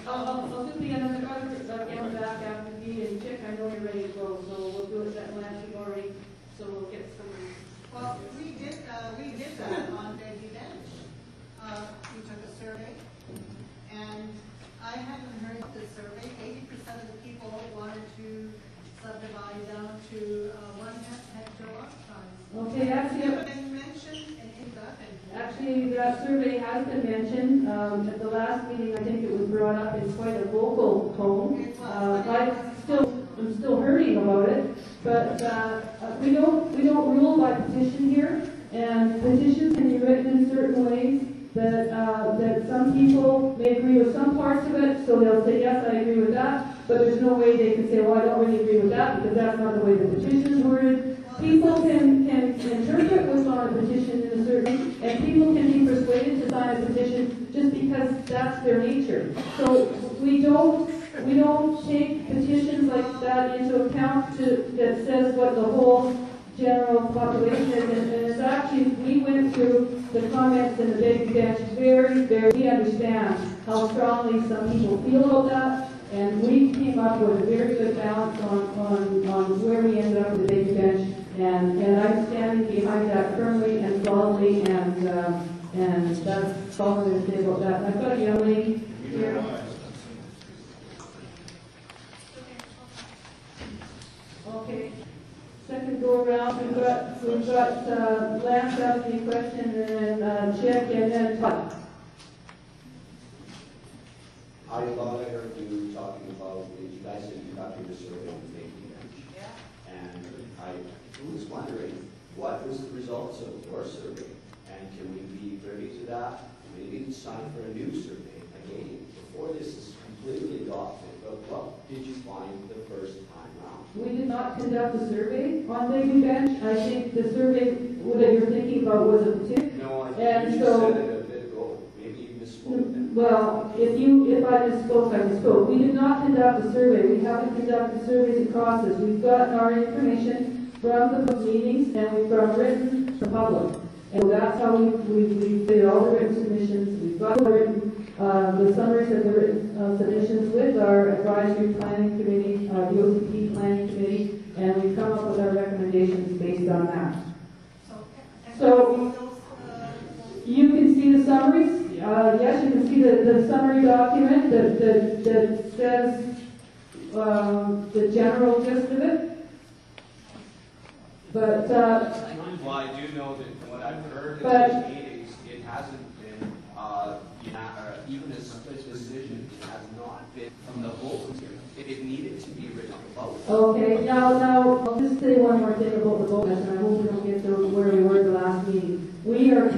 I'll do the end of the count back after the and Chick. I know you're ready to go, so we'll do it that last week already. So we'll get some. Well, we did that on Baby Bench. We took a survey, and I hadn't heard the survey. 80% of the people wanted to subdivide down to 1 hectare lot size. Okay, actually, Been mentioned in that. Actually, that survey has been mentioned. At the last meeting, I think it was brought up in quite a vocal tone. I'm still hurting about it, but we don't rule by petition here, and petitions can be written in certain ways that some people may agree with some parts of it, so they'll say, yes, I agree with that, but there's no way they can say, well, I don't really agree with that, because that's not the way the petition is worded. People can interpret what's on a petition in a certain way, and people can be persuaded to sign a petition just because that's their nature. So we don't take petitions like that into account that says what the whole general population is, and it's actually, we went through the comments in the Big Bench we understand how strongly some people feel about that, and we came up with a very good balance on where we ended up with the Big Bench, and I'm standing behind that firmly and solidly, and that's all I'm going to say about that. And I've got a young lady here. Okay. Second go around, we've got Lance asking a question, and then Chick, and then Todd. I thought I heard you talking about, you guys had conducted a survey on the Baby Bench. Yeah. And I was wondering, what was the results of your survey? And can we be privy to that? Maybe it's time for a new survey again, before this is completely adopted. But what did you find the first time around? We did not conduct a survey on Baby Bench. I think the survey that you're thinking about was a petition. No, I think you just said it a bit ago. Maybe you misspoke then. Well, if I misspoke, I misspoke. We did not conduct a survey. We haven't conducted surveys across this. We've gotten our information from the meetings, and we've got written to the public. And that's how we did all the written submissions. We've got the summaries of the written submissions with our advisory planning committee, the OCP planning committee, and we've come up with our recommendations based on that. So you can see the summaries. Yes, you can see the summary document that says the general gist of it. But well, I do know that what I've heard in these meetings, it hasn't been even a split decision. It has not been from the vote. It needed to be written about. Okay, now I'll just say one more thing about the vote, and I hope we don't get to where we were the last meeting. We are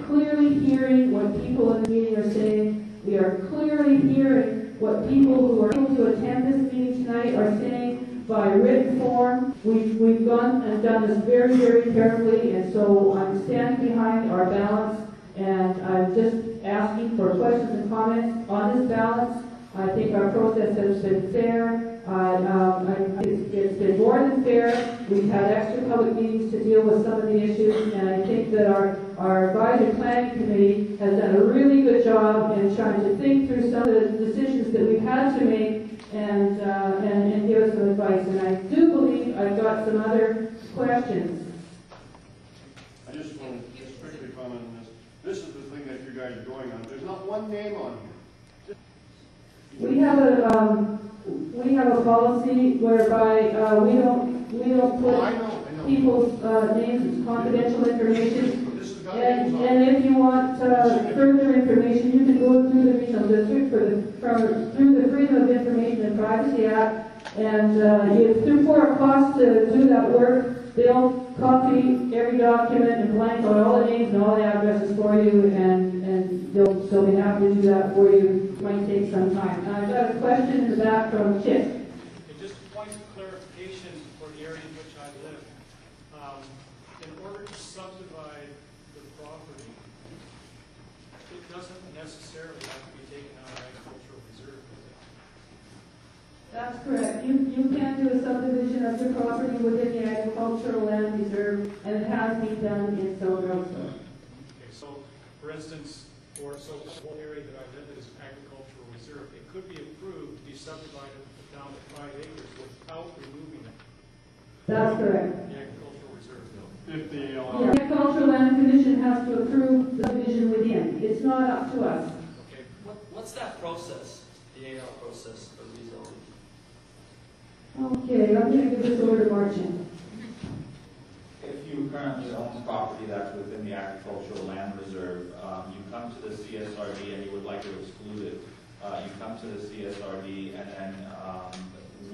clearly hearing what people in the meeting are saying. We are clearly hearing what people who are able to attend this meeting tonight are saying by written form. We've gone and done this very, very carefully, and so I'm standing behind our balance, and I'm just asking for questions and comments on this balance. I think our process has been fair. It's been more than fair. We've had extra public meetings to deal with some of the issues, and I think that our advisory planning committee has done a really good job in trying to think through some of the decisions that we've had to make and give us some advice. And I do believe I've got some other questions. I just want to quickly comment on this. This is the thing that you guys are going on. There's not one name on here. We have a policy whereby we don't put people's names as confidential information. And if you want further information, you can go through the regional district through the Freedom of Information and Privacy Act, and through for a cost to do that work, they'll copy every document and blank out all the names and all the addresses for you, and they'll be happy to do that for you. It might take some time. I've got a question in the back from Chick. Just a point of clarification for the area in which I live. In order to subdivide the property, it doesn't necessarily have to be taken out of agricultural reserve. That's correct. You can do a subdivision of your property within the agricultural land reserve, and it has been done in Revelstoke. Okay, so for instance, or so the whole area that I live in is agricultural reserve. It could be approved to be subdivided down to 5 acres without removing That's correct. the agricultural reserve. If the The Agricultural Land Commission has to approve the subdivision within. It's not up to us. Okay. What's that process, the AL process for rezoning? Okay, I'm going to give this over to Martin. If you currently own property that's within the agricultural land reserve, you come to the CSRD and you would like to exclude it. You come to the CSRD and then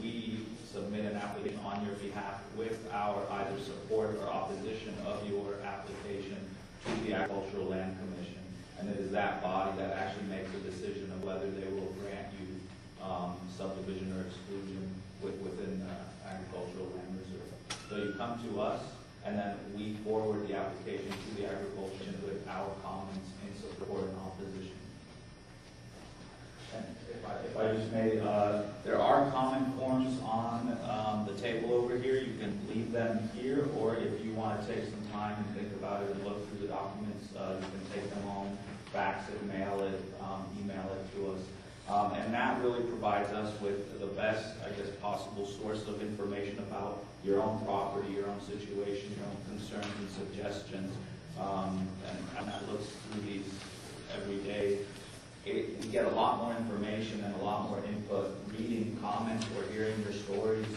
we submit an application on your behalf with our either support or opposition of your application to the Agricultural Land Commission. And it is that body that actually makes a decision of whether they will grant you subdivision or exclusion within the agricultural land reserve. So you come to us, and then we forward the application to the agriculture with our comments in support and opposition. And if I just may, there are comment forms on the table over here. You can leave them here, or if you want to take some time and think about it and look through the documents, you can take them home, fax it, mail it, email it to us. And that really provides us with the best, I guess, possible source of information about your own property, your own situation, your own concerns and suggestions. And that looks through these every day. We get a lot more information and a lot more input reading comments or hearing your stories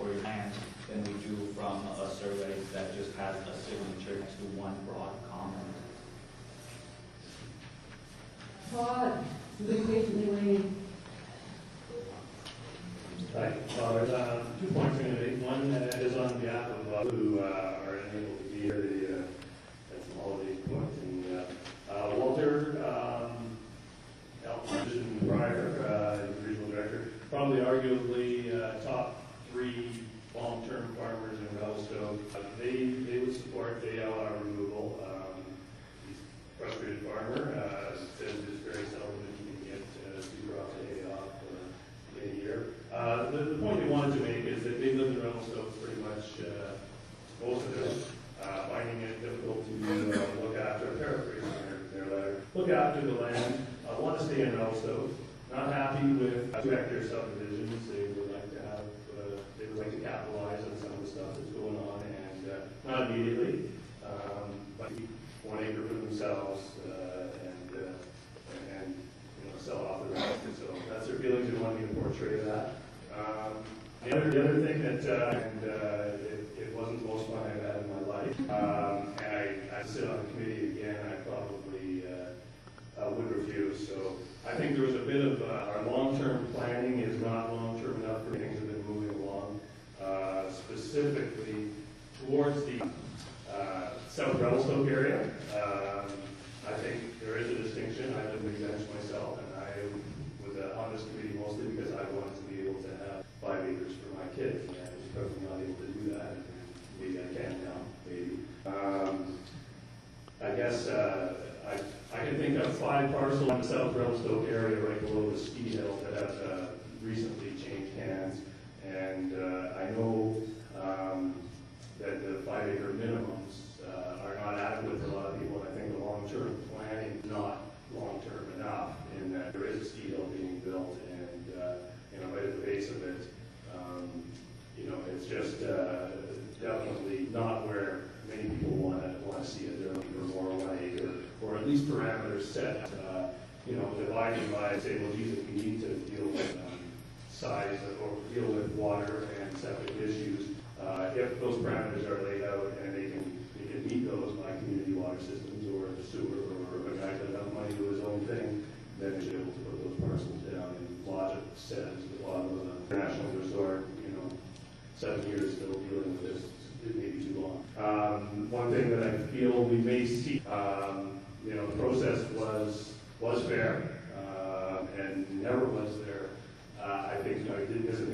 or your plans than we do from a survey that just has a signature next to one broad comment. Todd, you've been patiently waiting. Right. There's 2 points I'm going to make. One is on behalf of who are unable to be here. They had some holidays booked. And Walter, position prior, regional director, probably arguably top 3 long-term farmers in Revelstoke. They would support the ALR removal. He's a frustrated farmer. Says it's very seldom that he can get 2 crops a day off in a year. The point they wanted to make is that they live in Revelstoke pretty much most of them, finding it difficult to look after, paraphrasing their letter, look after the land, want to stay in Revelstoke, not happy with 2-hectare subdivisions. They would like to have, they would like to capitalize on some of the stuff that's going on, and not immediately, but 1 acre for themselves, and sell off the rest. And so that's their feelings. They want me to portray that. The other thing that, it wasn't the most fun I've had in my life, and I sit on the committee again, I probably would refuse. So I think there was a bit of our long-term planning is not long-term enough for things that have been moving along, specifically towards the South Revelstoke area. I think there is a distinction. I live in the bench myself, and I was on this committee mostly because I wanted to be able to have 5 acres for my kids, and I was probably not able to do that. And maybe I can now, maybe. I guess I can think of 5 parcels in the South Revelstoke area right below the ski hill that have recently changed hands, and I know that the 5-acre minimums are not adequate for a lot of people, and I think the long-term planning is not long-term enough in that there is a ski hill being built, and right at the base of it, it's just definitely not where many people want to see it. They're looking for more 1 acre, or at least parameters set, dividing by, say, well, geez, if we need to deal with size or deal with water and septic issues, if those parameters are laid out and they can meet those by community water systems or sewer, or a guy that has money to do his own thing, then they're able to put those parcels down. And logic says the bottom of the national resort, 7 years still dealing with this, it may be too long. One thing that I feel we may see, the process was fair and never was there. I think it doesn't